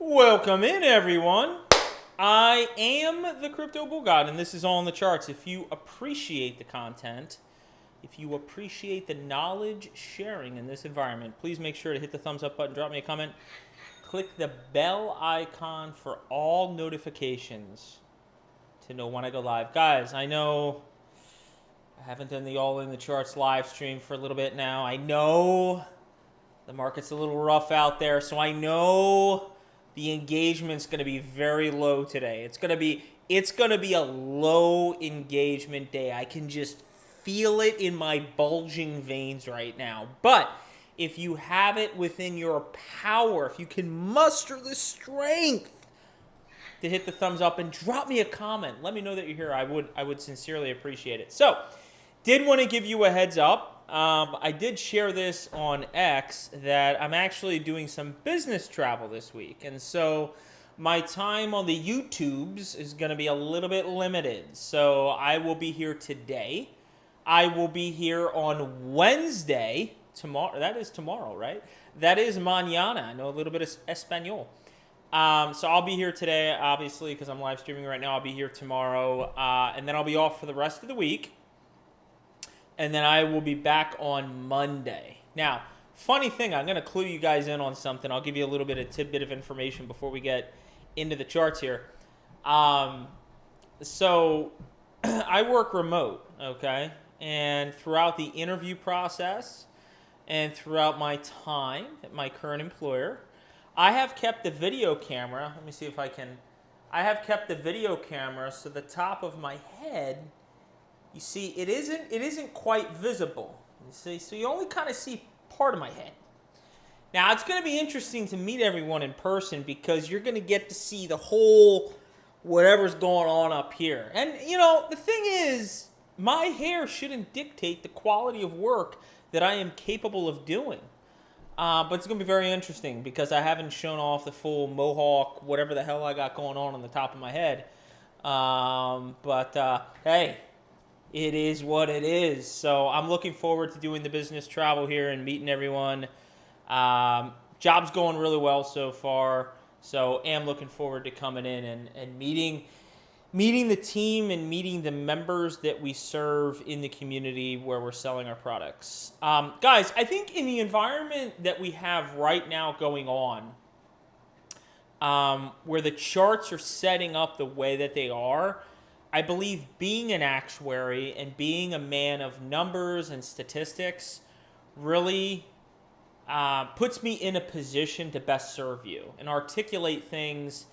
Welcome in, everyone. I am the Crypto Bull God, and this is All in the Charts. If you appreciate the content, if you appreciate the knowledge sharing in this environment, please make sure to hit the thumbs up button, drop me a comment, click the bell icon for all notifications to know when I go live. Guys, I know I haven't done the All in the Charts live stream for a little bit now. I know the market's a little rough out there, so I know the engagement's going to be very low today. It's going to be a low engagement day. I can just feel it in my bulging veins right now. But if you have it within your power, if you can muster the strength to hit the thumbs up and drop me a comment, let me know that you're here. I would sincerely appreciate it. So, did want to give you a heads up. I did share this on X that I'm actually doing some business travel this week. And so my time on the YouTubes is going to be a little bit limited. So I will be here today. I will be here on Wednesday. Tomorrow. That is tomorrow, right? That is mañana. I know a little bit of Espanol. So I'll be here today, obviously, because I'm live streaming right now. I'll be here tomorrow. And then I'll be off for the rest of the week. And then I will be back on Monday. Now, funny thing, I'm going to clue you guys in on something. I'll give you a little bit of tidbit of information before we get into the charts here. So I work remote, okay? And throughout the interview process and throughout my time at my current employer, I have kept the video camera. Let me see if I can. I have kept the video camera so the top of my head, you see, it isn't quite visible. You see, so you only kind of see part of my head. Now, it's going to be interesting to meet everyone in person because you're going to get to see the whole whatever's going on up here. And, you know, the thing is, my hair shouldn't dictate the quality of work that I am capable of doing. But it's going to be very interesting because I haven't shown off the full mohawk, whatever the hell I got going on the top of my head. Hey, it is what it is. So I'm looking forward to doing the business travel here and meeting everyone. Job's going really well so far. So am looking forward to coming in and meeting the team and meeting the members that we serve in the community where we're selling our products. Guys, I think in the environment that we have right now going on, where the charts are setting up the way that they are, I believe being an actuary and being a man of numbers and statistics really puts me in a position to best serve you and articulate things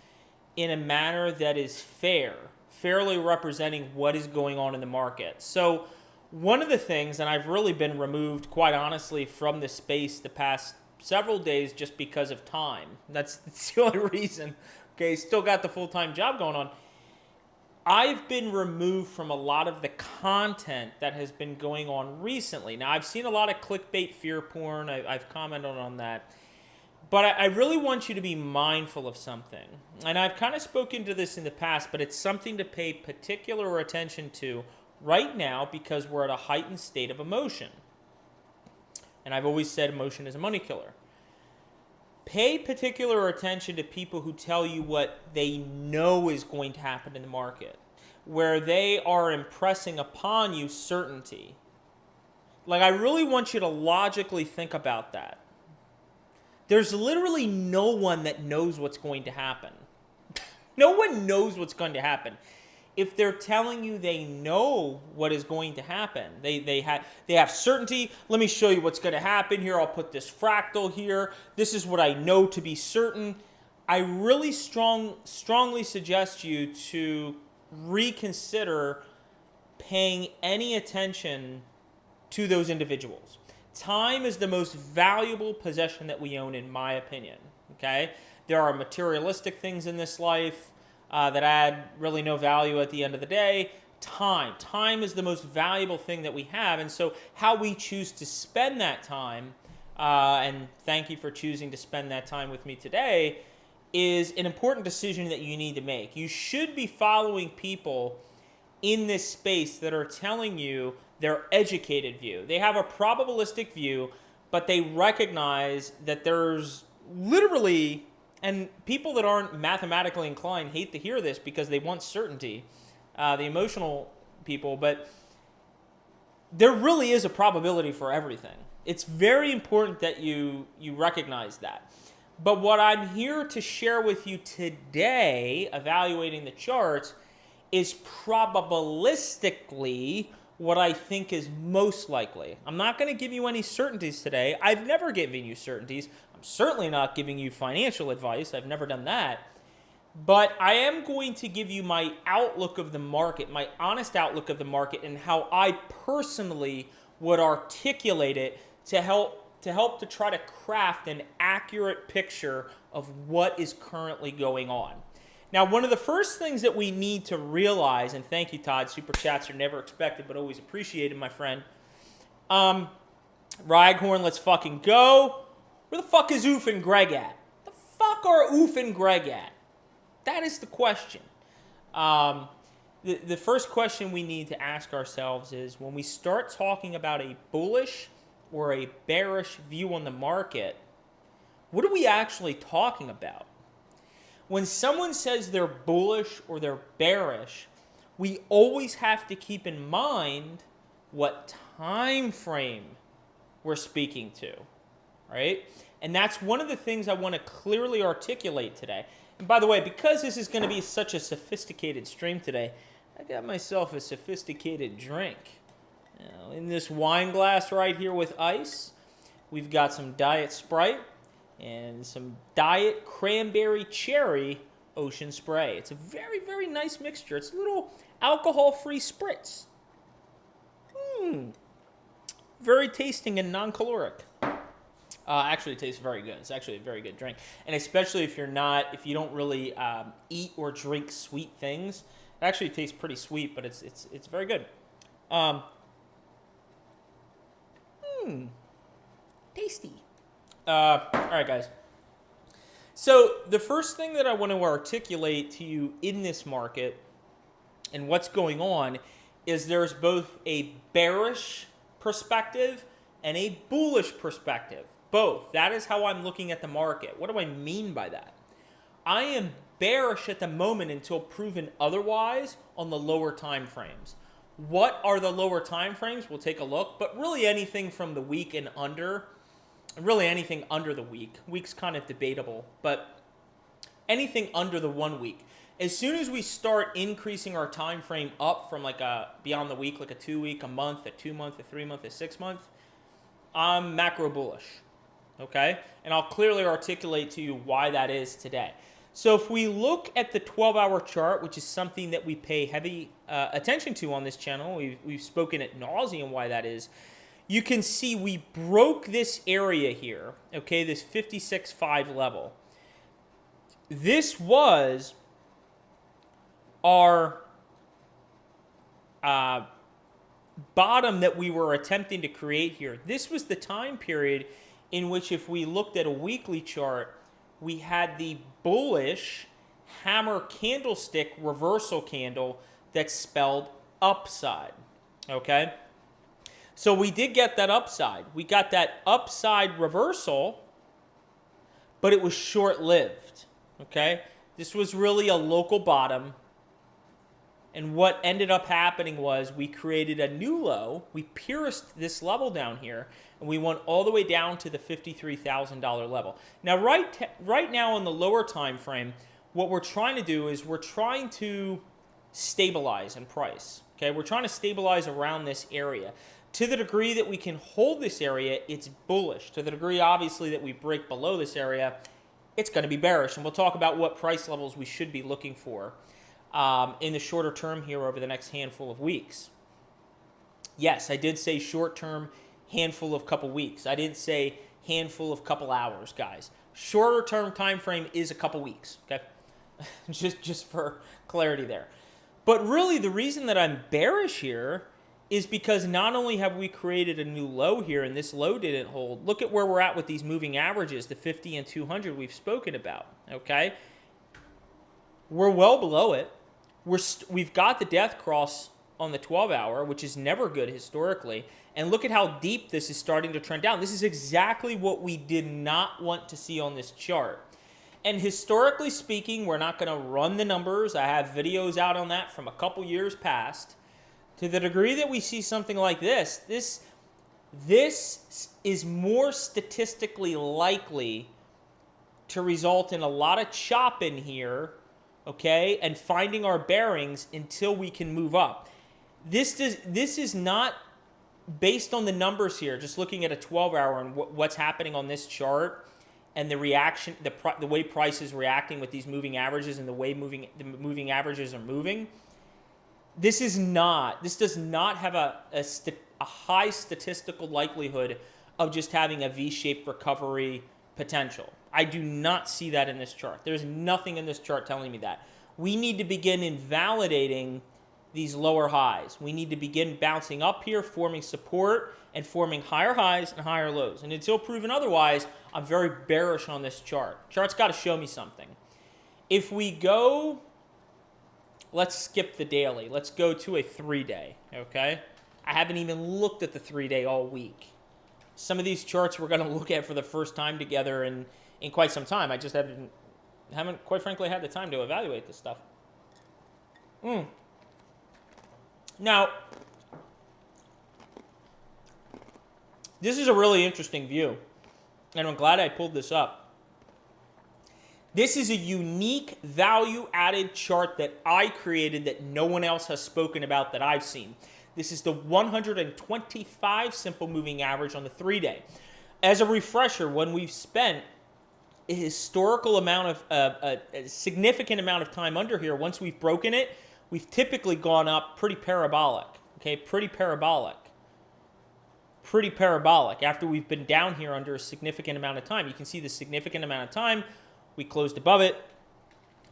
in a manner that is fairly representing what is going on in the market. So one of the things, and I've really been removed, quite honestly, from the space the past several days just because of time. That's the only reason. Okay, still got the full-time job going on. I've been removed from a lot of the content that has been going on recently. Now, I've seen a lot of clickbait fear porn. I've commented on that. But I really want you to be mindful of something. And I've kind of spoken to this in the past, but it's something to pay particular attention to right now because we're at a heightened state of emotion. And I've always said emotion is a money killer. Pay particular attention to people who tell you what they know is going to happen in the market, where they are impressing upon you certainty. Like, I really want you to logically think about that. There's literally no one that knows what's going to happen. No one knows what's going to happen. If they're telling you they know what is going to happen, they have certainty. Let me show you what's going to happen here. I'll put this fractal here. This is what I know to be certain. I really strongly suggest you to reconsider paying any attention to those individuals. Time is the most valuable possession that we own, in my opinion. Okay? There are materialistic things in this life that add really no value at the end of the day. Time is the most valuable thing that we have, and so how we choose to spend that time, and thank you for choosing to spend that time with me today, is an important decision that you need to make. You should be following people in this space that are telling you their educated view. They have a probabilistic view, but they recognize that there's literally and people that aren't mathematically inclined hate to hear this because they want certainty, the emotional people, but there really is a probability for everything. It's very important that you recognize that. But what I'm here to share with you today, evaluating the charts, is probabilistically what I think is most likely. I'm not going to give you any certainties today. I've never given you certainties. I'm certainly not giving you financial advice. I've never done that. But I am going to give you my outlook of the market, my honest outlook of the market, and how I personally would articulate it to help to try to craft an accurate picture of what is currently going on. Now, one of the first things that we need to realize, and thank you, Todd, super chats are never expected but always appreciated, my friend. Raghorn, let's fucking go. Where the fuck is Oof and Greg at? The fuck are Oof and Greg at? That is the question. The first question we need to ask ourselves is, when we start talking about a bullish or a bearish view on the market, what are we actually talking about? When someone says they're bullish or they're bearish, we always have to keep in mind what time frame we're speaking to, right? And that's one of the things I want to clearly articulate today. And by the way, because this is going to be such a sophisticated stream today, I got myself a sophisticated drink. Now, in this wine glass right here with ice, we've got some Diet Sprite and some Diet Cranberry Cherry Ocean Spray. It's a very, very nice mixture. It's a little alcohol-free spritz. Very tasting and non-caloric. Actually, it tastes very good. It's actually a very good drink. And especially if you don't really eat or drink sweet things, it actually tastes pretty sweet, but it's very good. Tasty. All right, guys. So the first thing that I want to articulate to you in this market and what's going on is there's both a bearish perspective and a bullish perspective. Both. That is how I'm looking at the market. What do I mean by that? I am bearish at the moment until proven otherwise on the lower time frames. What are the lower time frames? We'll take a look, but really anything from the week and under, really anything under the week. Week's kind of debatable, but anything under the 1 week. As soon as we start increasing our time frame up from like a beyond the week, like a 2 week, a month, a 2 month, a 3 month, a 6 month, I'm macro bullish. Okay? And I'll clearly articulate to you why that is today. So if we look at the 12-hour chart, which is something that we pay heavy attention to on this channel, we've spoken at nauseum why that is, you can see we broke this area here, okay, this 56.5 level. This was our bottom that we were attempting to create here. This was the time period in which, if we looked at a weekly chart, we had the bullish hammer candlestick reversal candle that spelled upside, okay? So we did get that upside. We got that upside reversal, but it was short-lived, okay? This was really a local bottom. And what ended up happening was we created a new low. We pierced this level down here, and we went all the way down to the $53,000 level. Now, right now in the lower time frame, what we're trying to do is we're trying to stabilize in price. Okay, we're trying to stabilize around this area. To the degree that we can hold this area, it's bullish. To the degree, obviously, that we break below this area, it's going to be bearish. And we'll talk about what price levels we should be looking for in the shorter term here over the next handful of weeks. Yes, I did say short term, handful of couple weeks. I didn't say handful of couple hours, guys. Shorter term time frame is a couple weeks, okay? just for clarity there. But really, the reason that I'm bearish here is because not only have we created a new low here, and this low didn't hold, look at where we're at with these moving averages, the 50 and 200 we've spoken about, okay? We're well below it. We've got the death cross on the 12-hour, which is never good historically. And look at how deep this is starting to trend down. This is exactly what we did not want to see on this chart. And historically speaking, we're not going to run the numbers. I have videos out on that from a couple years past. To the degree that we see something like this is more statistically likely to result in a lot of chop in here, okay, and finding our bearings until we can move up. This is not based on the numbers here, just looking at a 12-hour and what's happening on this chart and the reaction, the way price is reacting with these moving averages and the way the moving averages are moving. This does not have a high statistical likelihood of just having a V-shaped recovery potential. I do not see that in this chart. There's nothing in this chart telling me that. We need to begin invalidating these lower highs. We need to begin bouncing up here, forming support, and forming higher highs and higher lows. And until proven otherwise, I'm very bearish on this chart. Chart's got to show me something. If we go, let's skip the daily. Let's go to a 3-day, okay? I haven't even looked at the 3-day all week. Some of these charts we're going to look at for the first time together in quite some time. I just haven't quite frankly had the time to evaluate this stuff. Now, this is a really interesting view, and I'm glad I pulled this up. This is a unique value-added chart that I created that no one else has spoken about that I've seen. This is the 125 simple moving average on the 3-day. As a refresher, when we've spent a historical amount of, a significant amount of time under here, once we've broken it, we've typically gone up pretty parabolic, okay? Pretty parabolic after we've been down here under a significant amount of time. You can see the significant amount of time. We closed above it.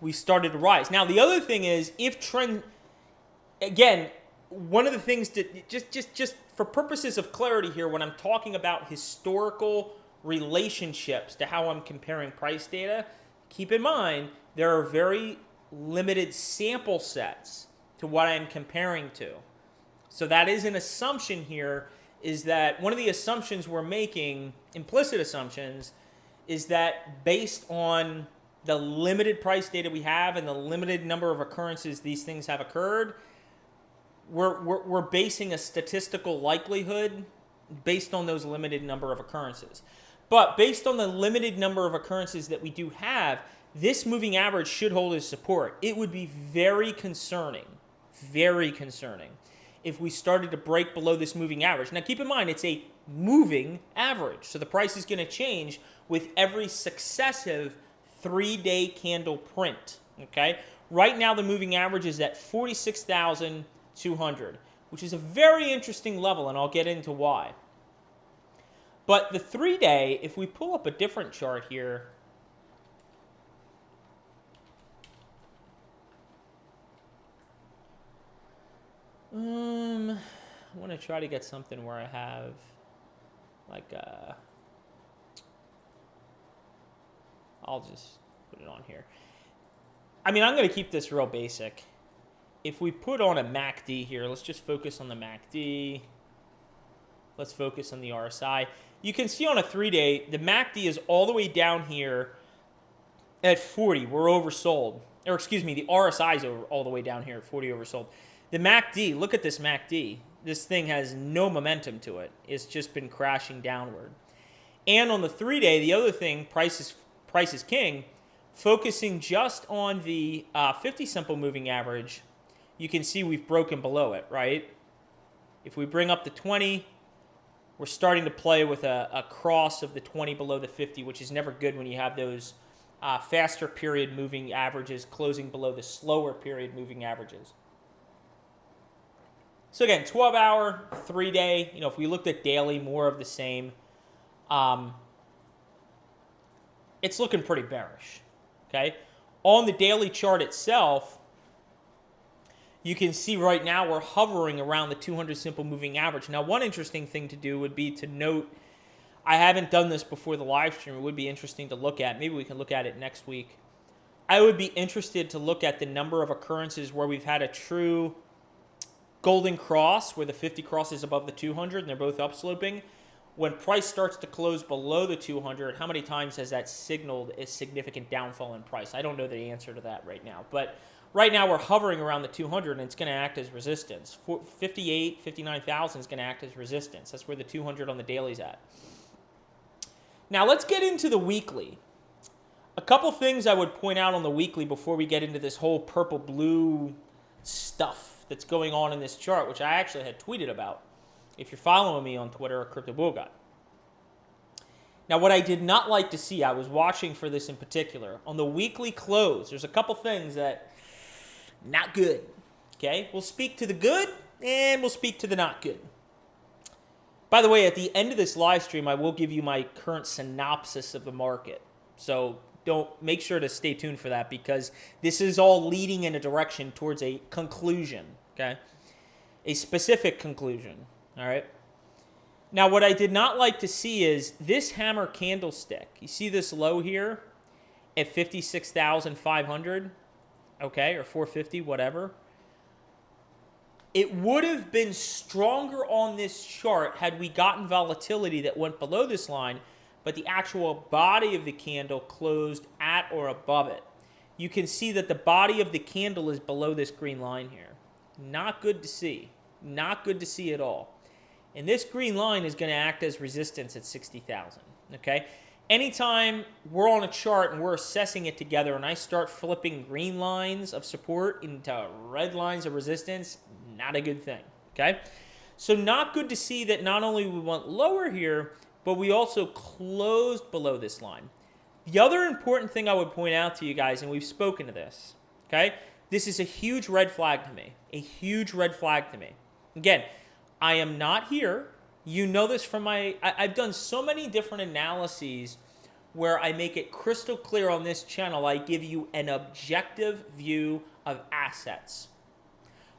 We started to rise. Now, the other thing is, if trend, again, one of the things that, just for purposes of clarity here, when I'm talking about historical relationships to how I'm comparing price data, keep in mind, there are very limited sample sets to what I'm comparing to. So that is an assumption here, is that one of the assumptions we're making, implicit assumptions, is that based on the limited price data we have and the limited number of occurrences these things have occurred, we're basing a statistical likelihood based on those limited number of occurrences. But based on the limited number of occurrences that we do have, this moving average should hold as support. It would be very concerning if we started to break below this moving average. Now keep in mind, it's a moving average, so the price is going to change with every successive 3-day candle print, okay? Right now the moving average is at 46,200, which is a very interesting level, and I'll get into why. But the 3-day, if we pull up a different chart here, I want to try to get something where I have like I'll just put it on here. I mean, I'm going to keep this real basic. If we put on a MACD here, let's just focus on the MACD. Let's focus on the RSI. You can see on a 3-day, the MACD is all the way down here at 40. We're oversold. Or excuse me, the RSI is all the way down here at 40 oversold. The MACD, look at this MACD. This thing has no momentum to it. It's just been crashing downward. And on the 3-day, the other thing, price is king, focusing just on the 50 simple moving average, you can see we've broken below it, right? If we bring up the 20, we're starting to play with a cross of the 20 below the 50, which is never good when you have those faster period moving averages closing below the slower period moving averages. So again, 12-hour, 3-day, if we looked at daily, more of the same. It's looking pretty bearish, okay? On the daily chart itself, you can see right now we're hovering around the 200 simple moving average. Now, one interesting thing to do would be to note, I haven't done this before the live stream. It would be interesting to look at. Maybe we can look at it next week. I would be interested to look at the number of occurrences where we've had a true golden cross, where the 50 crosses above the 200 and they're both upsloping, when price starts to close below the 200, how many times has that signaled a significant downfall in price? I don't know the answer to that right now. But right now we're hovering around the 200 and it's going to act as resistance. 58, 59,000 is going to act as resistance. That's where the 200 on the daily's at. Now let's get into the weekly. A couple things I would point out on the weekly before we get into this whole purple-blue stuff that's going on in this chart, which I actually had tweeted about. If you're following me on Twitter or Crypto Bull Guy. Now, what I did not like to see, I was watching for this in particular, on the weekly close, there's a couple things that not good. Okay? We'll speak to the good and we'll speak to the not good. By the way, at the end of this live stream, I will give you my current synopsis of the market. So make sure to stay tuned for that because this is all leading in a direction towards a conclusion. Okay? A specific conclusion. All right. Now, what I did not like to see is this hammer candlestick. You see this low here at 56,500, okay, or 450, whatever. It would have been stronger on this chart had we gotten volatility that went below this line, but the actual body of the candle closed at or above it. You can see that the body of the candle is below this green line here. Not good to see. Not good to see at all. And this green line is going to act as resistance at 60,000, okay? Anytime we're on a chart and we're assessing it together and I start flipping green lines of support into red lines of resistance, not a good thing, okay? So not good to see that not only we went lower here, but we also closed below this line. The other important thing I would point out to you guys, and we've spoken to this, okay? This is a huge red flag to me, a huge red flag to me. Again, I am not here. You know this from I've done so many different analyses where I make it crystal clear on this channel. I give you an objective view of assets.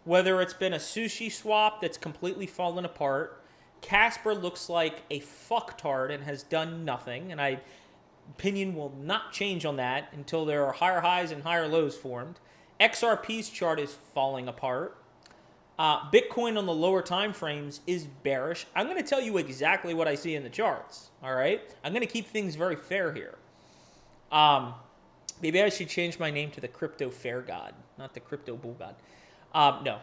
Whether it's been a sushi swap that's completely fallen apart, Casper looks like a fucktard and has done nothing, and my opinion will not change on that until there are higher highs and higher lows formed. XRP's chart is falling apart. Bitcoin on the lower time frames is bearish. I'm going to tell you exactly what I see in the charts. All right, I'm going to keep things very fair here. Maybe I should change my name to the Crypto Fair God, not the Crypto Bull God. No.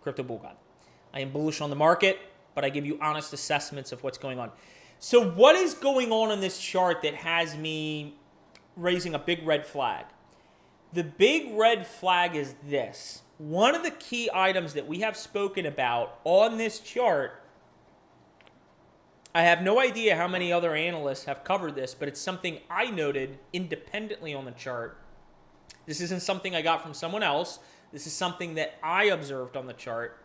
Crypto Bull God. I am bullish on the market, but I give you honest assessments of what's going on. So what is going on in this chart that has me raising a big red flag? The big red flag is this. One of the key items that we have spoken about on this chart, I have no idea how many other analysts have covered this, but it's something I noted independently on the chart. This isn't something I got from someone else. This is something that I observed on the chart.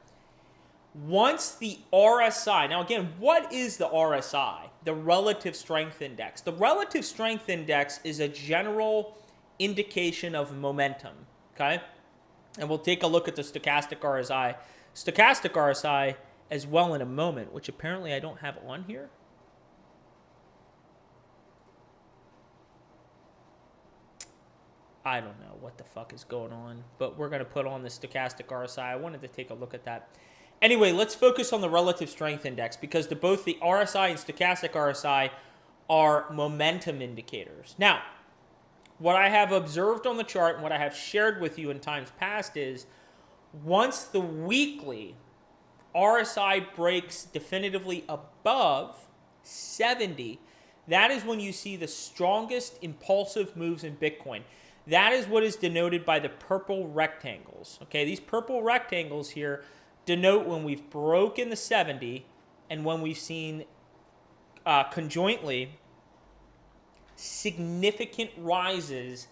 Once the RSI, now again, what is the RSI? The Relative Strength Index. The Relative Strength Index is a general indication of momentum, okay? And we'll take a look at the stochastic RSI as well in a moment, which apparently I don't have on here. I don't know what the fuck is going on, but we're going to put on the stochastic RSI. I wanted to take a look at that. Anyway, let's focus on the Relative Strength Index because both the RSI and stochastic RSI are momentum indicators. Now, what I have observed on the chart and what I have shared with you in times past is once the weekly RSI breaks definitively above 70, that is when you see the strongest impulsive moves in Bitcoin. That is what is denoted by the purple rectangles. Okay, these purple rectangles here denote when we've broken the 70 and when we've seen conjointly significant rises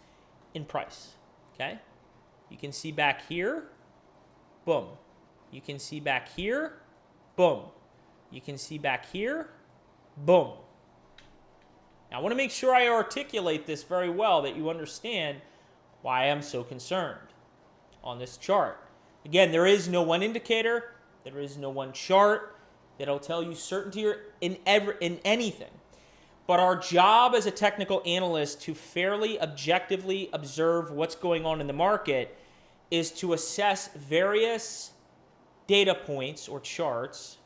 in price, okay? You can see back here, boom. You can see back here, boom. You can see back here, boom. Now, I want to make sure I articulate this very well that you understand why I'm so concerned on this chart. Again, there is no one indicator, there is no one chart that'll tell you certainty in anything. But our job as a technical analyst to fairly objectively observe what's going on in the market is to assess various data points or charts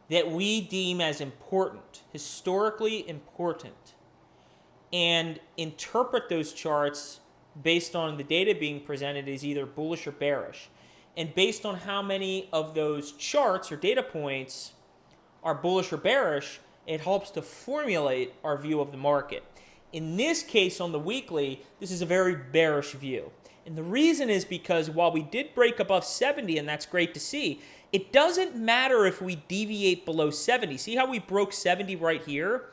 that we deem as important, historically important, and interpret those charts based on the data being presented as either bullish or bearish. And based on how many of those charts or data points are bullish or bearish, it helps to formulate our view of the market. In this case, on the weekly, this is a very bearish view. And the reason is because while we did break above 70, and that's great to see, it doesn't matter if we deviate below 70. See how we broke 70 right here?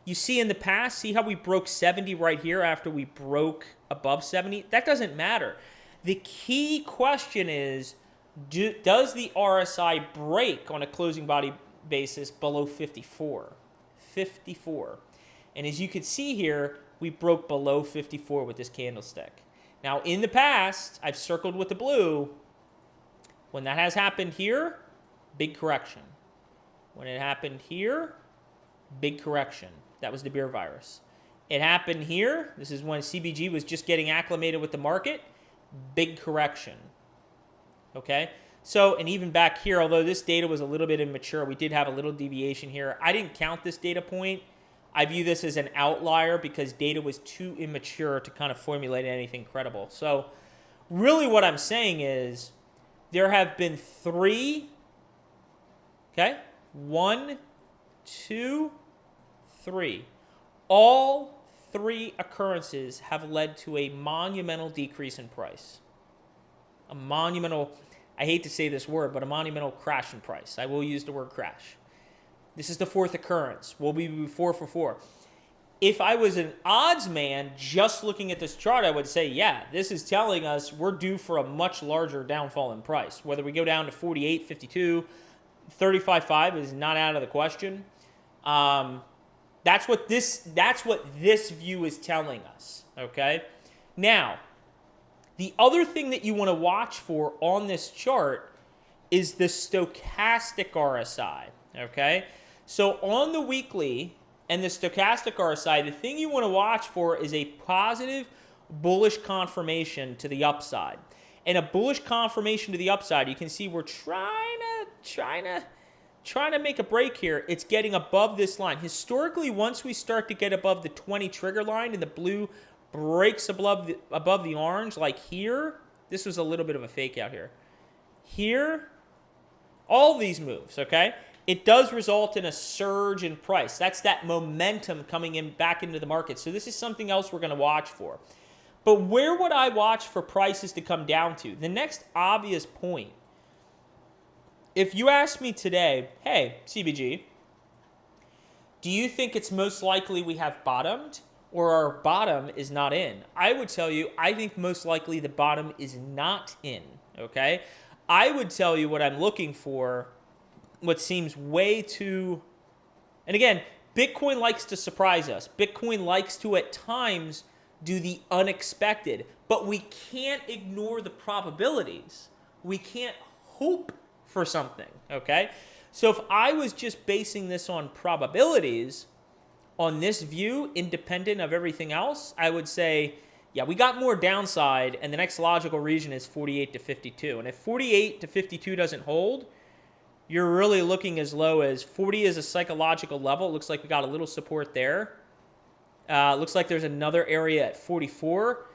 You see in the past, see how we broke 70 right here after we broke above 70? That doesn't matter. The key question is, does the RSI break on a closing body basis below 54? 54. And as you can see here, we broke below 54 with this candlestick. Now, in the past, I've circled with the blue. When that has happened here, big correction. When it happened here, big correction. That was the beer virus. It happened here. This is when CBG was just getting acclimated with the market. Big correction. Okay? So, and even back here, although this data was a little bit immature, we did have a little deviation here. I didn't count this data point. I view this as an outlier because data was too immature to kind of formulate anything credible. So, really what I'm saying is there have been 3, okay? 1, 2, 3. All 3 occurrences have led to a monumental decrease in price. A monumental, I hate to say this word, but a monumental crash in price. I will use the word crash. This is the 4th occurrence. We'll be 4 for 4. If I was an odds man just looking at this chart, I would say, yeah, this is telling us we're due for a much larger downfall in price. Whether we go down to 48, 52, 35.5 is not out of the question. That's what this view is telling us, okay? Now, the other thing that you want to watch for on this chart is the stochastic RSI, okay? So on the weekly and the stochastic RSI, the thing you want to watch for is a positive bullish confirmation to the upside. And a bullish confirmation to the upside, you can see we're trying to make a break here. It's getting above this line. Historically, once we start to get above the 20 trigger line and the blue breaks above the orange, like here, this was a little bit of a fake out here. Here, all these moves, okay? It does result in a surge in price. That's that momentum coming in back into the market. So this is something else we're going to watch for. But where would I watch for prices to come down to? The next obvious point. If you ask me today, hey, CBG, do you think it's most likely we have bottomed or our bottom is not in? I would tell you, I think most likely the bottom is not in, okay? I would tell you what I'm looking for, what seems way too, and again, Bitcoin likes to surprise us. Bitcoin likes to, at times, do the unexpected, but we can't ignore the probabilities. We can't hope for something, okay? So if I was just basing this on probabilities, on this view, independent of everything else, I would say, yeah, we got more downside, and the next logical region is 48 to 52. And if 48 to 52 doesn't hold, you're really looking as low as 40 as a psychological level. It looks like we got a little support there. Looks like there's another area at 44,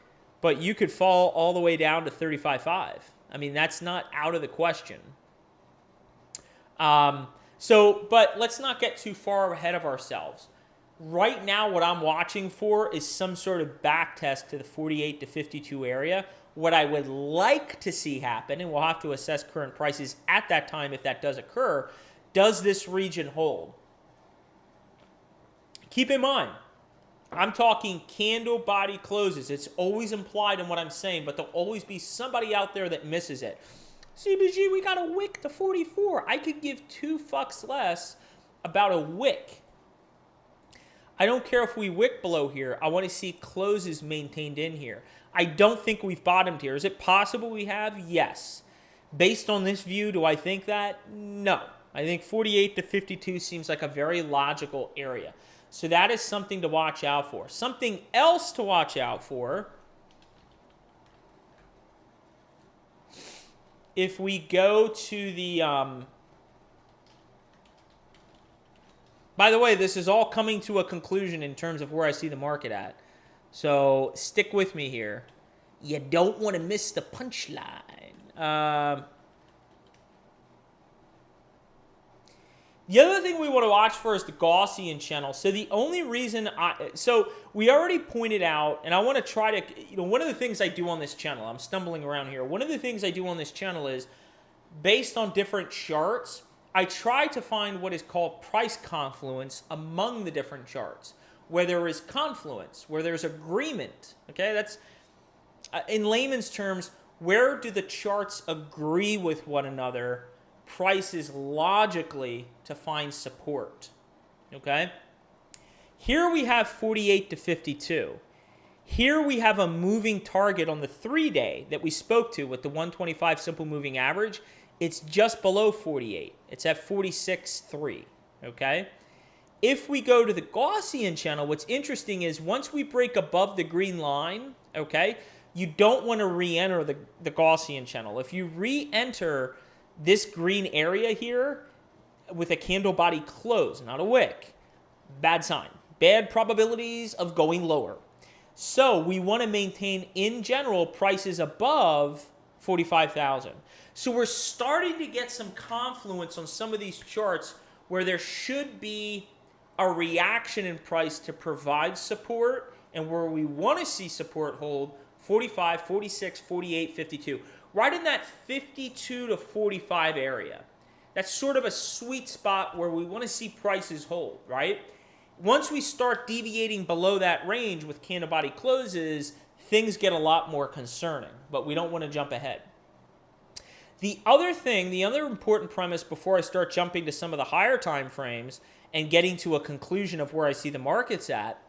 but you could fall all the way down to 35.5. I mean, that's not out of the question. But let's not get too far ahead of ourselves. Right now, what I'm watching for is some sort of back test to the 48 to 52 area. What I would like to see happen, and we'll have to assess current prices at that time if that does occur, does this region hold? Keep in mind, I'm talking candle body closes. It's always implied in what I'm saying, but there'll always be somebody out there that misses it. CBG, we got a wick to 44. I could give 2 fucks less about a wick. I don't care if we wick below here. I want to see closes maintained in here. I don't think we've bottomed here. Is it possible we have? Yes. Based on this view, do I think that? No. I think 48 to 52 seems like a very logical area. So that is something to watch out for. Something else to watch out for, if we go to the By the way, this is all coming to a conclusion in terms of where I see the market at. So stick with me here. You don't want to miss the punchline. The other thing we want to watch for is the Gaussian channel. So the only reason so we already pointed out, and I want to try to, one of the things I do on this channel, I'm stumbling around here. One of the things I do on this channel is, based on different charts, I try to find what is called price confluence among the different charts, where there is confluence, where there's agreement. Okay, that's, in layman's terms, where do the charts agree with one another? Prices logically to find support. Okay? Here we have 48 to 52. Here we have a moving target on the 3-day that we spoke to with the 125 simple moving average. It's just below 48. It's at 46.3. Okay? If we go to the Gaussian channel, what's interesting is once we break above the green line, okay, you don't want to re-enter the Gaussian channel. If you re-enter this green area here with a candle body close, not a wick, bad sign. Bad probabilities of going lower. So we want to maintain, in general, prices above 45,000. So we're starting to get some confluence on some of these charts where there should be a reaction in price to provide support, and where we want to see support hold 45, 46, 48, 52. Right in that 52 to 45 area. That's sort of a sweet spot where we want to see prices hold, right? Once we start deviating below that range with candle body closes, things get a lot more concerning, but we don't want to jump ahead. The other thing, the other important premise before I start jumping to some of the higher time frames and getting to a conclusion of where I see the markets at,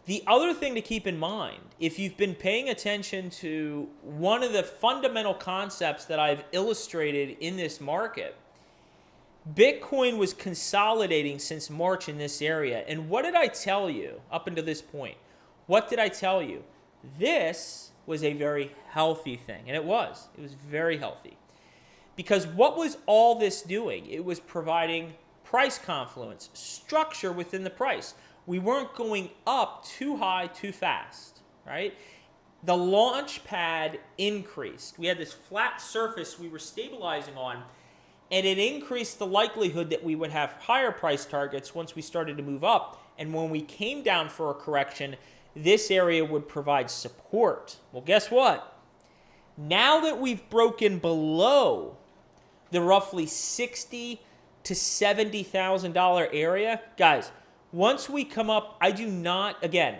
the other thing to keep in mind, if you've been paying attention to one of the fundamental concepts that I've illustrated in this market, Bitcoin was consolidating since March in this area. And what did I tell you up until this point? What did I tell you? This was a very healthy thing. And it was. It was very healthy. Because what was all this doing? It was providing price confluence, structure within the price. We weren't going up too high, too fast, right? The launch pad increased. We had this flat surface we were stabilizing on, and it increased the likelihood that we would have higher price targets once we started to move up. And when we came down for a correction, this area would provide support. Well, guess what? Now that we've broken below the roughly $60,000 to $70,000 area, guys, once we come up, I do not, again,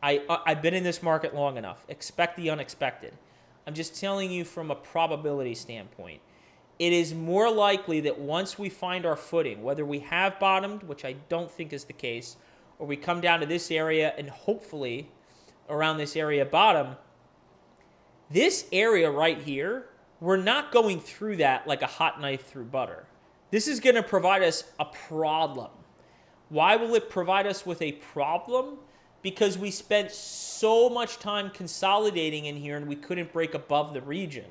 I've been in this market long enough. Expect the unexpected. I'm just telling you from a probability standpoint. It is more likely that once we find our footing, whether we have bottomed, which I don't think is the case, or we come down to this area and hopefully around this area bottom, this area right here, we're not going through that like a hot knife through butter. This is going to provide us a problem. Why will it provide us with a problem? Because we spent so much time consolidating in here and we couldn't break above the region.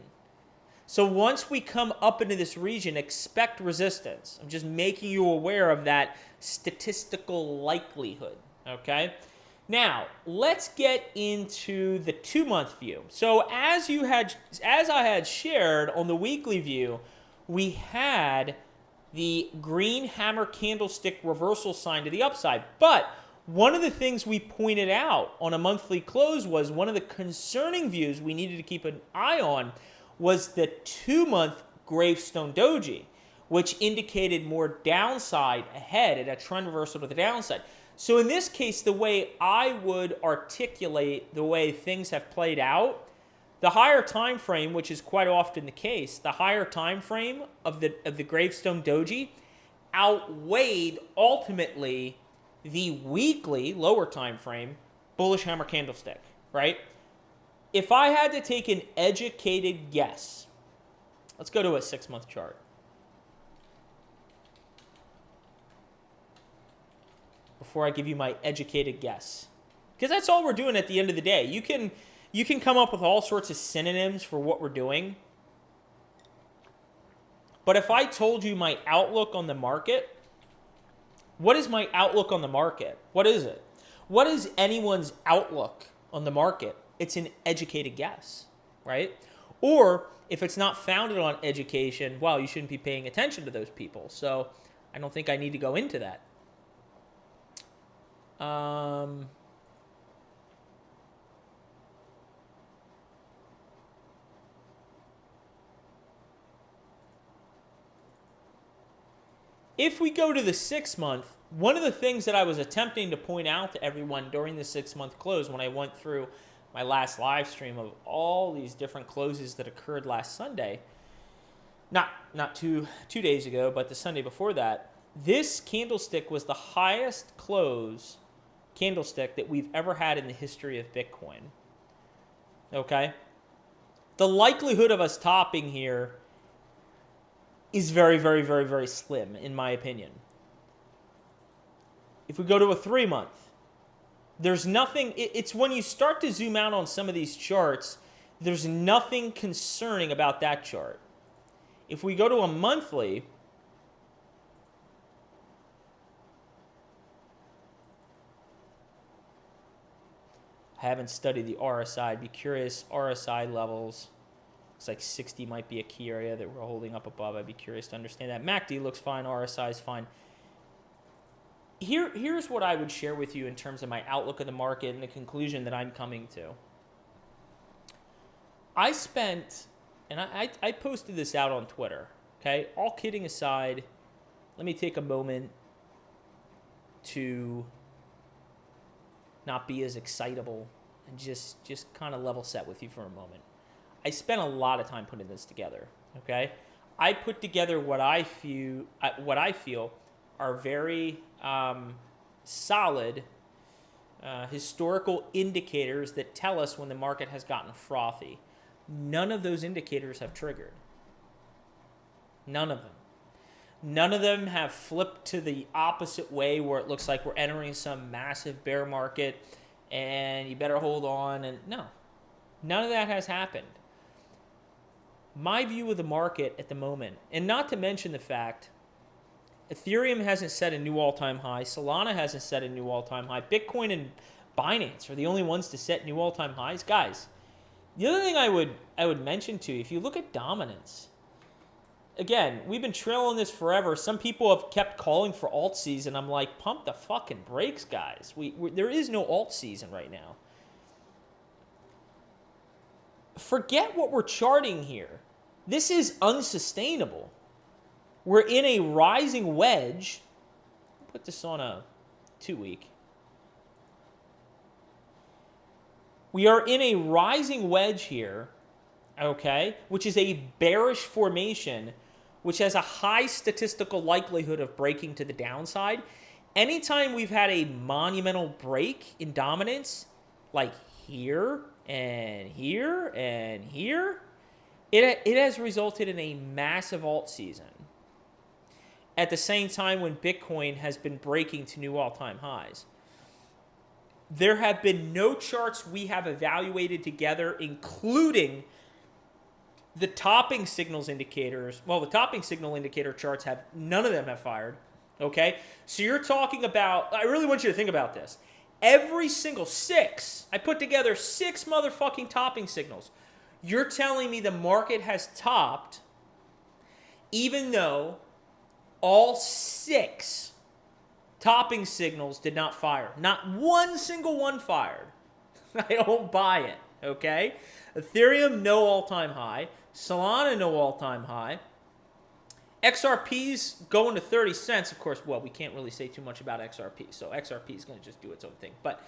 So once we come up into this region, expect resistance. I'm just making you aware of that statistical likelihood, okay? Now, let's get into the 2-month view. So as I had shared on the weekly view, we had the green hammer candlestick reversal sign to the upside. But one of the things we pointed out on a monthly close was one of the concerning views we needed to keep an eye on was the 2-month gravestone doji, which indicated more downside ahead and a trend reversal to the downside. So in this case, the way I would articulate the way things have played out, the higher time frame, which is quite often the case, the higher time frame of the gravestone doji outweighed ultimately the weekly lower time frame bullish hammer candlestick, right? If I had to take an educated guess, let's go to a 6-month chart. Before I give you my educated guess, because that's all we're doing at the end of the day. You can come up with all sorts of synonyms for what we're doing. But if I told you my outlook on the market, What is my outlook on the market? What is it? What is anyone's outlook on the market? It's an educated guess, right? Or if it's not founded on education, well, you shouldn't be paying attention to those people. So I don't think I need to go into that. If we go to the 6 month, one of the things that I was attempting to point out to everyone during the 6 month close when I went through my last live stream of all these different closes that occurred last Sunday, not two days ago, but the Sunday before that, this candlestick was the highest close candlestick that we've ever had in the history of Bitcoin. Okay? The likelihood of us topping here is very, very, very, very slim, in my opinion. If we go to a 3 month, there's nothing, it's when you start to zoom out on some of these charts, there's nothing concerning about that chart. If we go to a monthly, I haven't studied the RSI. I'd be curious, RSI levels. Looks like 60 might be a key area that we're holding up above. I'd be curious to understand that. MACD looks fine. RSI is fine. Here's what I would share with you in terms of my outlook of the market and the conclusion that I'm coming to. I spent, and I posted this out on Twitter, okay? All kidding aside, let me take a moment to not be as excitable and just kind of level set with you for a moment. I spent a lot of time putting this together, okay? I put together what I feel are very solid historical indicators that tell us when the market has gotten frothy. None of those indicators have triggered. None of them. None of them have flipped to the opposite way where it looks like we're entering some massive bear market and you better hold on. And no, none of that has happened. My view of the market at the moment, and not to mention the fact Ethereum hasn't set a new all-time high, Solana hasn't set a new all-time high, Bitcoin and Binance are the only ones to set new all-time highs. Guys, the other thing I would mention to you, if you look at dominance, again, we've been trailing this forever. Some people have kept calling for alt season. I'm like, pump the fucking brakes, guys. There is no alt season right now. Forget what we're charting here. This is unsustainable. We're in a rising wedge. Put this on a 2-week. We are in a rising wedge here, okay, which is a bearish formation, which has a high statistical likelihood of breaking to the downside. Anytime we've had a monumental break in dominance, like here and here and here, it has resulted in a massive alt season. At the same time when Bitcoin has been breaking to new all-time highs. There have been no charts we have evaluated together, including the topping signals indicators. Well, the topping signal indicator charts none of them have fired. Okay? So you're talking about, I really want you to think about this. Every single I put together 6 motherfucking topping signals. You're telling me the market has topped even though all 6 topping signals did not fire. Not one single one fired. I don't buy it, okay? Ethereum, no all-time high. Solana, no all-time high. XRP's going to 30 cents. Of course, well, we can't really say too much about XRP, so XRP is going to just do its own thing. But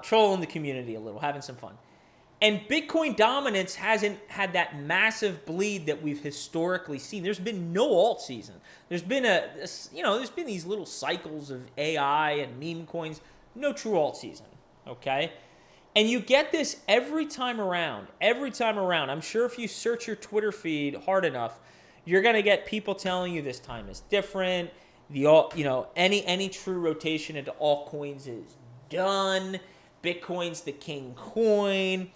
trolling the community a little, having some fun. And Bitcoin dominance hasn't had that massive bleed that we've historically seen. There's been no alt season. There's been there's been these little cycles of AI and meme coins. No true alt season, okay? And you get this every time around. Every time around. I'm sure if you search your Twitter feed hard enough, you're gonna get people telling you this time is different. Any true rotation into altcoins is done. Bitcoin's the king coin.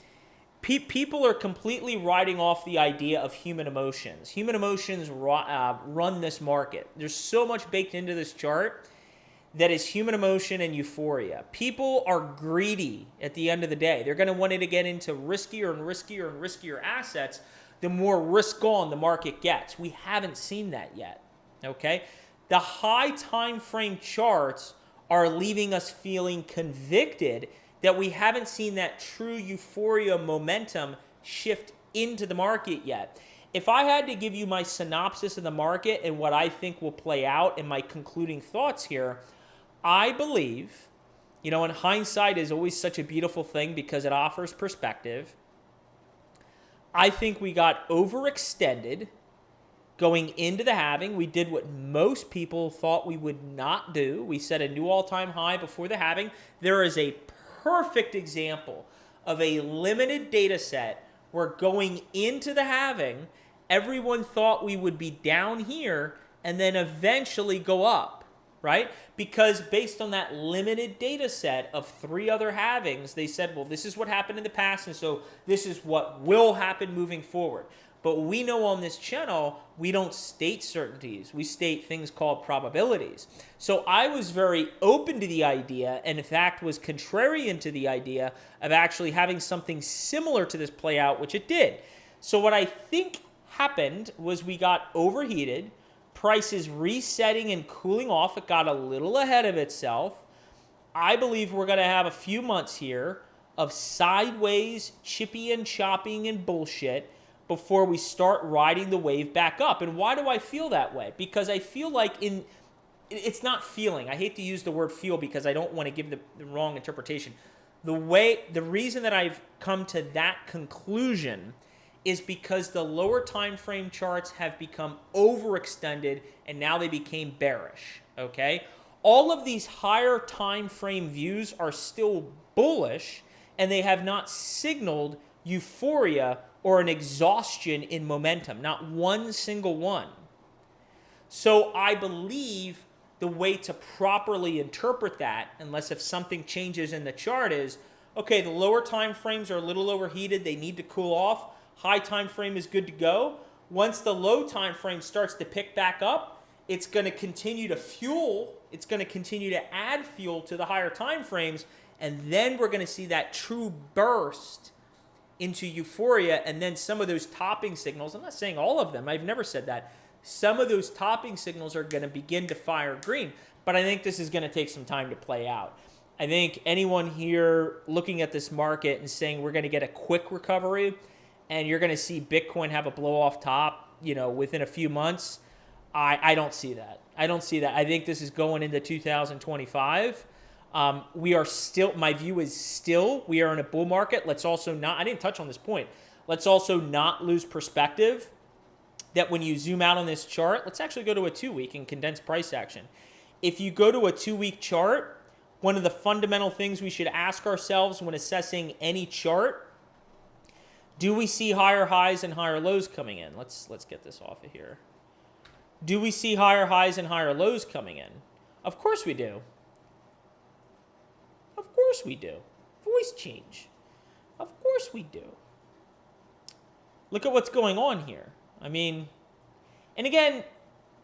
People are completely writing off the idea of human emotions. Human emotions run this market. There's so much baked into this chart that is human emotion and euphoria. People are greedy at the end of the day. They're going to want to get into riskier and riskier and riskier assets the more risk on the market gets. We haven't seen that yet, okay? The high time frame charts are leaving us feeling convicted that we haven't seen that true euphoria momentum shift into the market yet. If I had to give you my synopsis of the market and what I think will play out and my concluding thoughts here, I believe, and hindsight is always such a beautiful thing because it offers perspective. I think we got overextended going into the halving. We did what most people thought we would not do. We set a new all-time high before the halving. There is a perfect example of a limited data set where going into the halving, everyone thought we would be down here and then eventually go up, right? Because based on that limited data set of 3 other halvings, they said, well, this is what happened in the past, and so this is what will happen moving forward. But we know on this channel, we don't state certainties. We state things called probabilities. So I was very open to the idea, and in fact was contrarian to the idea of actually having something similar to this play out, which it did. So what I think happened was we got overheated, prices resetting and cooling off. It got a little ahead of itself. I believe we're going to have a few months here of sideways chippy and chopping and bullshit before we start riding the wave back up. And why do I feel that way? Because I feel like it's not feeling. I hate to use the word feel because I don't want to give the wrong interpretation. The reason that I've come to that conclusion is because the lower time frame charts have become overextended and now they became bearish, okay? All of these higher time frame views are still bullish and they have not signaled euphoria or an exhaustion in momentum, not one single one. So I believe the way to properly interpret that, unless if something changes in the chart, is, okay, the lower time frames are a little overheated, they need to cool off, high time frame is good to go. Once the low time frame starts to pick back up, it's going to continue to fuel, it's going to continue to add fuel to the higher time frames, and then we're going to see that true burst into euphoria, and then some of those topping signals, I'm not saying all of them, I've never said that, some of those topping signals are going to begin to fire green, but I think this is going to take some time to play out. I think anyone here looking at this market and saying we're going to get a quick recovery and you're going to see Bitcoin have a blow off top, within a few months, I don't see that. I don't see that. I think this is going into 2025. We are still, my view is still, we are in a bull market. Let's also not, I didn't touch on this point. Let's also not lose perspective that when you zoom out on this chart, let's actually go to a 2-week and condense price action. If you go to a 2-week chart, one of the fundamental things we should ask ourselves when assessing any chart, do we see higher highs and higher lows coming in? Let's get this off of here. Do we see higher highs and higher lows coming in? Of course we do. Of course we do. Voice change. Of course we do. Look at what's going on here. I mean, and again,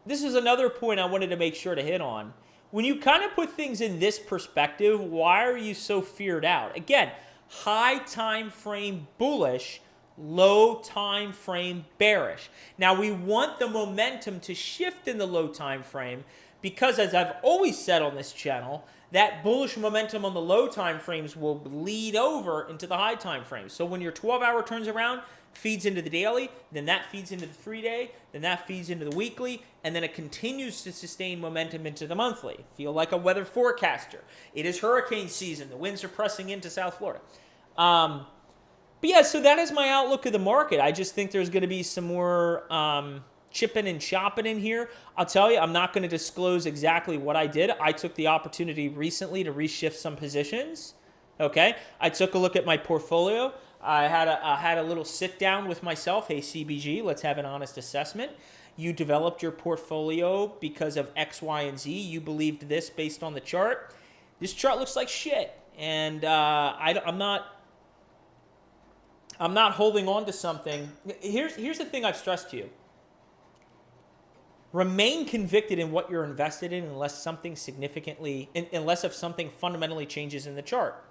this is another point I wanted to make sure to hit on. When you kind of put things in this perspective, why are you so feared out? Again, high time frame bullish, low time frame bearish. Now we want the momentum to shift in the low time frame because, as I've always said on this channel, that bullish momentum on the low time frames will bleed over into the high time frames. So when your 12-hour turns around, feeds into the daily, then that feeds into the 3-day, then that feeds into the weekly, and then it continues to sustain momentum into the monthly. Feel like a weather forecaster. It is hurricane season. The winds are pressing into South Florida. But yeah, so that is my outlook of the market. I just think there's going to be some more chipping and chopping in here. I'll tell you, I'm not going to disclose exactly what I did. I took the opportunity recently to reshift some positions. Okay, I took a look at my portfolio. I had a little sit down with myself. Hey, CBG, let's have an honest assessment. You developed your portfolio because of X, Y, and Z. You believed this based on the chart. This chart looks like shit, and I'm I'm not holding on to something. Here's the thing I've stressed to you. Remain convicted in what you're invested in unless something if something fundamentally changes in the chart.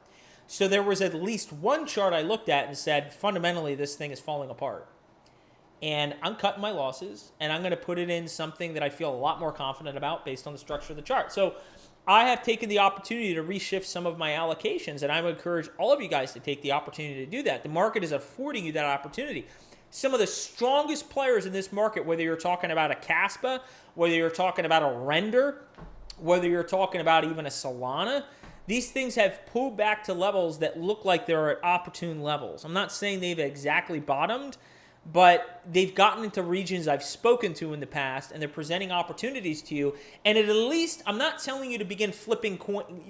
So there was at least one chart I looked at and said, fundamentally, this thing is falling apart. And I'm cutting my losses, and I'm going to put it in something that I feel a lot more confident about based on the structure of the chart. So I have taken the opportunity to reshift some of my allocations, and I would encourage all of you guys to take the opportunity to do that. The market is affording you that opportunity. Some of the strongest players in this market, whether you're talking about a Caspa, whether you're talking about a Render, whether you're talking about even a Solana, these things have pulled back to levels that look like they're at opportune levels. I'm not saying they've exactly bottomed, but they've gotten into regions I've spoken to in the past, and they're presenting opportunities to you. And at least, I'm not telling you to begin flipping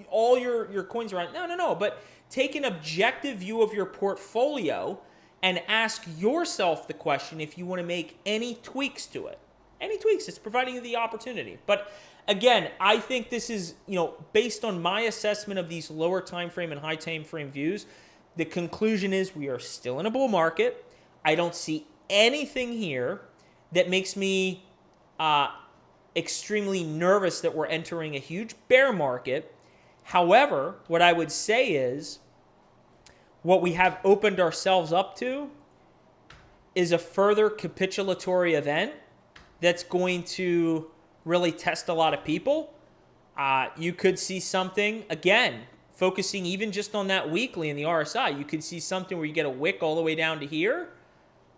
all your coins around. No. But take an objective view of your portfolio and ask yourself the question if you want to make any tweaks to it. Any tweaks, it's providing you the opportunity. But again, I think this is, based on my assessment of these lower time frame and high time frame views, the conclusion is we are still in a bull market. I don't see anything here that makes me extremely nervous that we're entering a huge bear market. However, what I would say is what we have opened ourselves up to is a further capitulatory event that's going to really test a lot of people. You could see something, again, focusing even just on that weekly in the RSI, you could see something where you get a wick all the way down to here,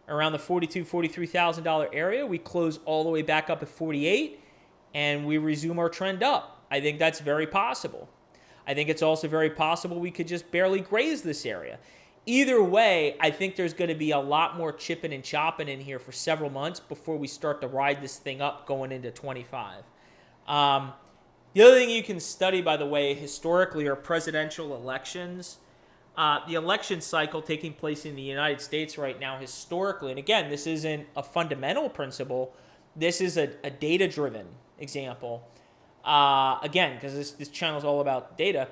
around the $42,000, $43,000 area. We close all the way back up at 48, and we resume our trend up. I think that's very possible. I think it's also very possible we could just barely graze this area. Either way, I think there's going to be a lot more chipping and chopping in here for several months before we start to ride this thing up going into 25. The other thing you can study, by the way, historically are presidential elections. The election cycle taking place in the United States right now historically, and again, this isn't a fundamental principle. This is a data-driven example. Again, because this channel is all about data.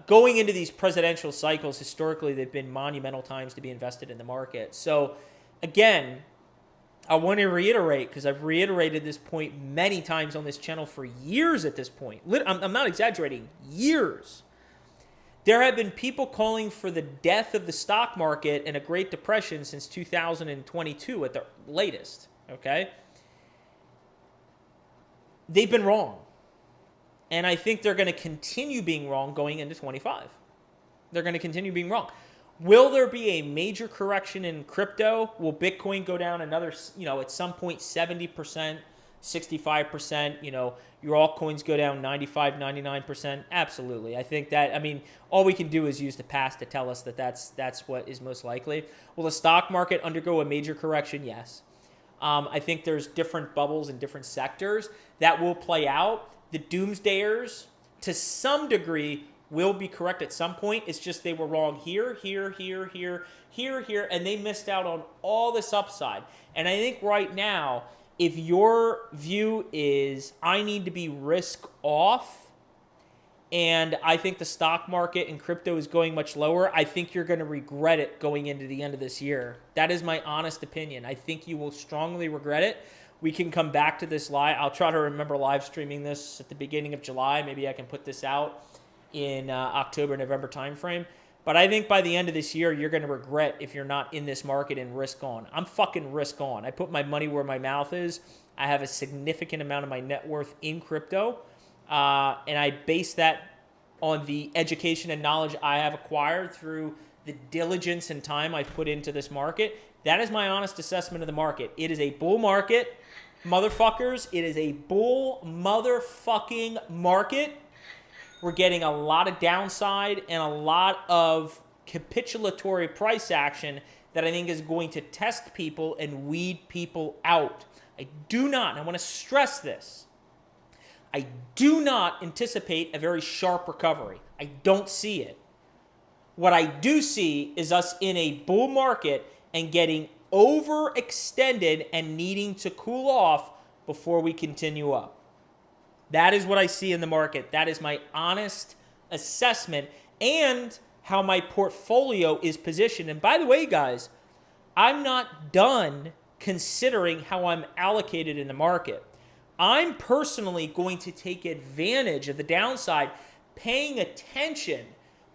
Going into these presidential cycles, historically, they've been monumental times to be invested in the market. So, again, I want to reiterate, because I've reiterated this point many times on this channel for years at this point. I'm not exaggerating, years. There have been people calling for the death of the stock market and a Great Depression since 2022 at the latest, okay? They've been wrong. And I think they're going to continue being wrong going into 25. They're going to continue being wrong. Will there be a major correction in crypto? Will Bitcoin go down another, at some point 70%, 65%? Your altcoins go down 95, 99%? Absolutely. I think that, all we can do is use the past to tell us that that's what is most likely. Will the stock market undergo a major correction? Yes. I think there's different bubbles in different sectors that will play out. The doomsdayers, to some degree, will be correct at some point. It's just they were wrong here, and they missed out on all this upside. And I think right now, if your view is, I need to be risk off, and I think the stock market and crypto is going much lower, I think you're going to regret it going into the end of this year. That is my honest opinion. I think you will strongly regret it. We can come back to this live. I'll try to remember live streaming this at the beginning of July. Maybe I can put this out in October, November timeframe. But I think by the end of this year, you're going to regret if you're not in this market and risk on. I'm fucking risk on. I put my money where my mouth is. I have a significant amount of my net worth in crypto. And I base that on the education and knowledge I have acquired through the diligence and time I've put into this market. That is my honest assessment of the market. It is a bull market, motherfuckers. It is a bull motherfucking market. We're getting a lot of downside and a lot of capitulatory price action that I think is going to test people and weed people out. I want to stress this, I do not anticipate a very sharp recovery. I don't see it. What I do see is us in a bull market and getting overextended and needing to cool off before we continue up. That is what I see in the market. That is my honest assessment. And how my portfolio is positioned. And by the way, guys, I'm not done considering how I'm allocated in the market. I'm personally going to take advantage of the downside, paying attention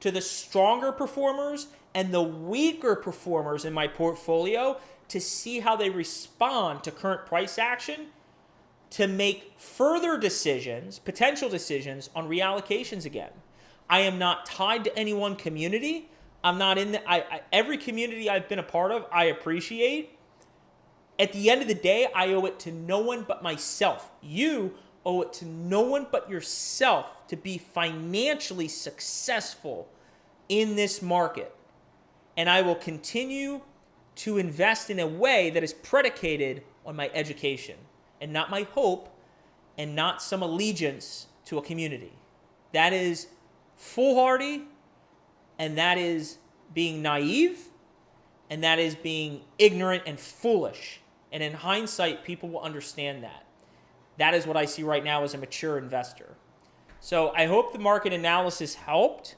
to the stronger performers and the weaker performers in my portfolio to see how they respond to current price action, to make further decisions, potential decisions on reallocations again. I am not tied to any one community. I'm not in every community I've been a part of, I appreciate. At the end of the day, I owe it to no one but myself. You owe it to no one but yourself to be financially successful in this market. And I will continue to invest in a way that is predicated on my education and not my hope and not some allegiance to a community. That is foolhardy, and that is being naive, and that is being ignorant and foolish. And in hindsight, people will understand that. That is what I see right now as a mature investor. So I hope the market analysis helped.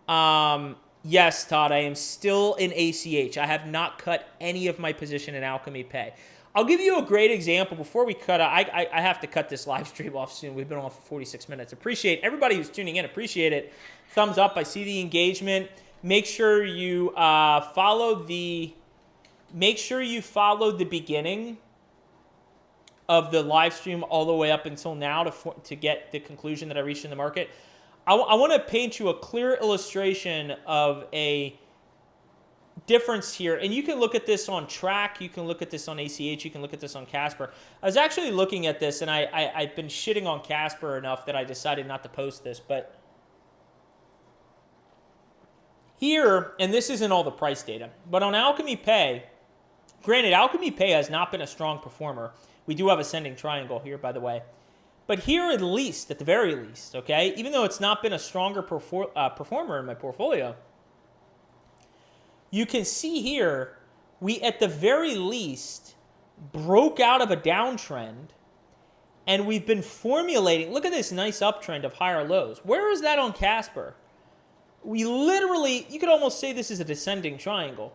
Yes, Todd, I am still in ACH. I have not cut any of my position in Alchemy Pay. I'll give you a great example before we cut. I have to cut this live stream off soon. We've been on for 46 minutes. Appreciate everybody who's tuning in. Appreciate it. Thumbs up. I see the engagement. Make sure you follow the beginning of the live stream all the way up until now to get the conclusion that I reached in the market. I want to paint you a clear illustration of a difference here. And you can look at this on Track. You can look at this on ACH. You can look at this on Casper. I was actually looking at this, and I've been shitting on Casper enough that I decided not to post this. But here, and this isn't all the price data, but on Alchemy Pay, granted, Alchemy Pay has not been a strong performer. We do have ascending triangle here, by the way. But here at least, at the very least, okay, even though it's not been a stronger performer in my portfolio, you can see here, we at the very least broke out of a downtrend, and we've been formulating, look at this nice uptrend of higher lows. Where is that on Casper? We literally, you could almost say this is a descending triangle.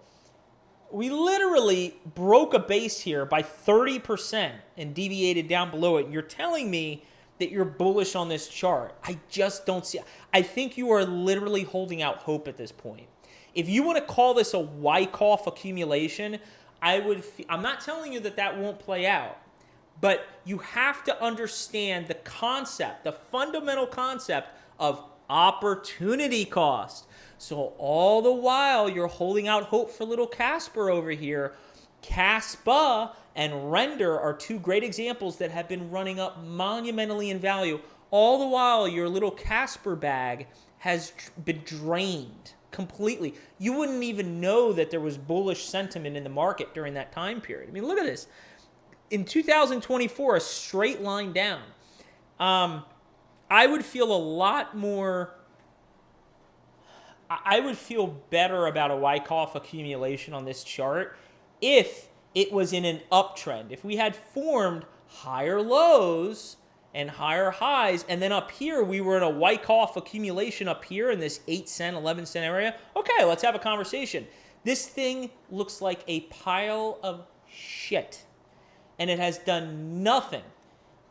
We literally broke a base here by 30% and deviated down below it. And you're telling me that you're bullish on this chart. I just don't see it. I think you are literally holding out hope at this point. If you want to call this a Wyckoff accumulation, I'm not telling you that that won't play out. But you have to understand the concept, the fundamental concept of opportunity cost. So all the while you're holding out hope for little Casper over here, Caspa and Render are two great examples that have been running up monumentally in value. All the while your little Casper bag has been drained completely. You wouldn't even know that there was bullish sentiment in the market during that time period. I mean, look at this. In 2024, a straight line down. I would feel a lot more... I would feel better about a Wyckoff accumulation on this chart if it was in an uptrend. If we had formed higher lows and higher highs, and then up here we were in a Wyckoff accumulation up here in this 8 cent, 11 cent area. Okay, let's have a conversation. This thing looks like a pile of shit, and it has done nothing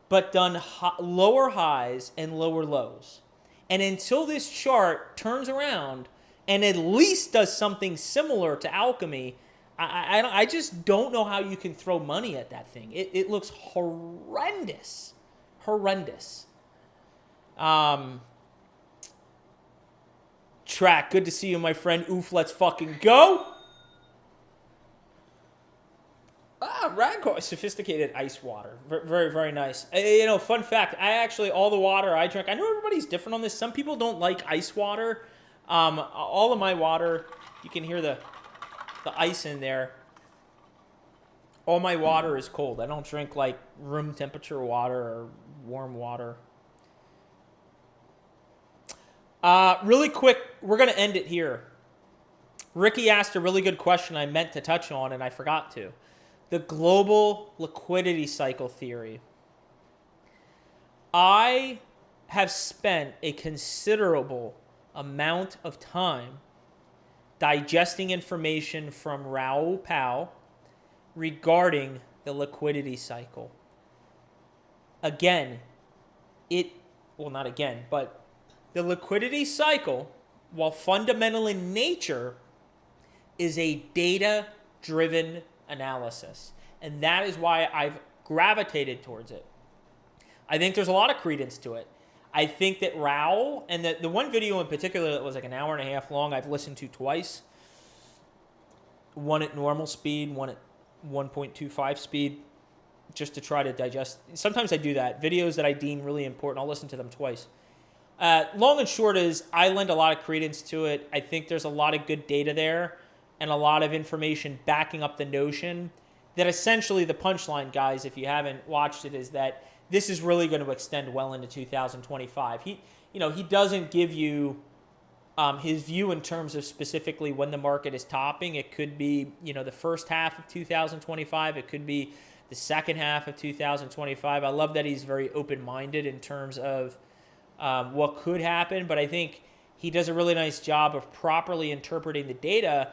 but done lower highs and lower lows. And until this chart turns around and at least does something similar to Alchemy, I just don't know how you can throw money at that thing. It looks horrendous. Horrendous. Track, good to see you, my friend. Oof, let's fucking go. Radcore, sophisticated ice water. Very, very nice. Fun fact, all the water I drink, I know everybody's different on this. Some people don't like ice water. All of my water, you can hear the ice in there. All my water is cold. I don't drink like room temperature water or warm water. Really quick, we're going to end it here. Ricky asked a really good question I meant to touch on and I forgot to. The global liquidity cycle theory. I have spent a considerable amount of time digesting information from Raoul Pal regarding the liquidity cycle. Again, not again, but the liquidity cycle, while fundamental in nature, is a data-driven analysis. And that is why I've gravitated towards it. I think there's a lot of credence to it. I think that Raoul, and the one video in particular that was like an hour and a half long, I've listened to twice. One at normal speed, one at 1.25 speed, just to try to digest. Sometimes I do that. Videos that I deem really important, I'll listen to them twice. Long and short is, I lend a lot of credence to it. I think there's a lot of good data there and a lot of information backing up the notion that essentially the punchline, guys, if you haven't watched it, is that this is really going to extend well into 2025. He doesn't give you his view in terms of specifically when the market is topping. It could be, the first half of 2025. It could be the second half of 2025. I love that he's very open-minded in terms of what could happen, but I think he does a really nice job of properly interpreting the data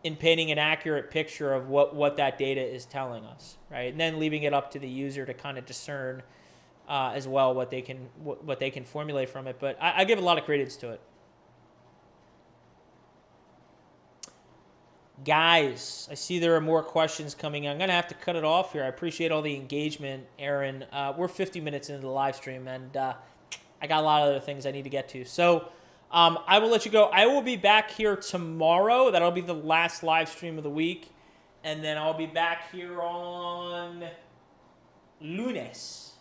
in painting an accurate picture of what that data is telling us, right? And then leaving it up to the user to kind of discern as well what they can formulate from it. But I give a lot of credence to it. Guys, I see there are more questions coming in. I'm going to have to cut it off here. I appreciate all the engagement, Aaron. We're 50 minutes into the live stream, and I got a lot of other things I need to get to. So I will let you go. I will be back here tomorrow. That'll be the last live stream of the week. And then I'll be back here on Lunes.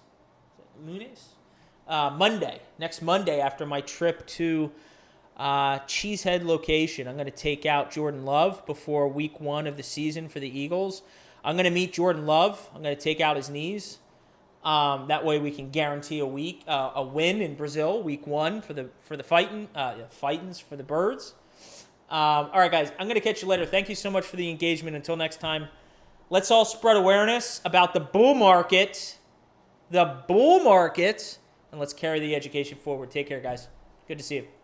Monday. Next Monday after my trip to Cheesehead location. I'm going to take out Jordan Love before week 1 of the season for the Eagles. I'm going to meet Jordan Love. I'm going to take out his knees. That way we can guarantee a win in Brazil, week 1 for the Fightins for the Birds. All right, guys, I'm going to catch you later. Thank you so much for the engagement. Until next time, let's all spread awareness about the bull market, and let's carry the education forward. Take care, guys. Good to see you.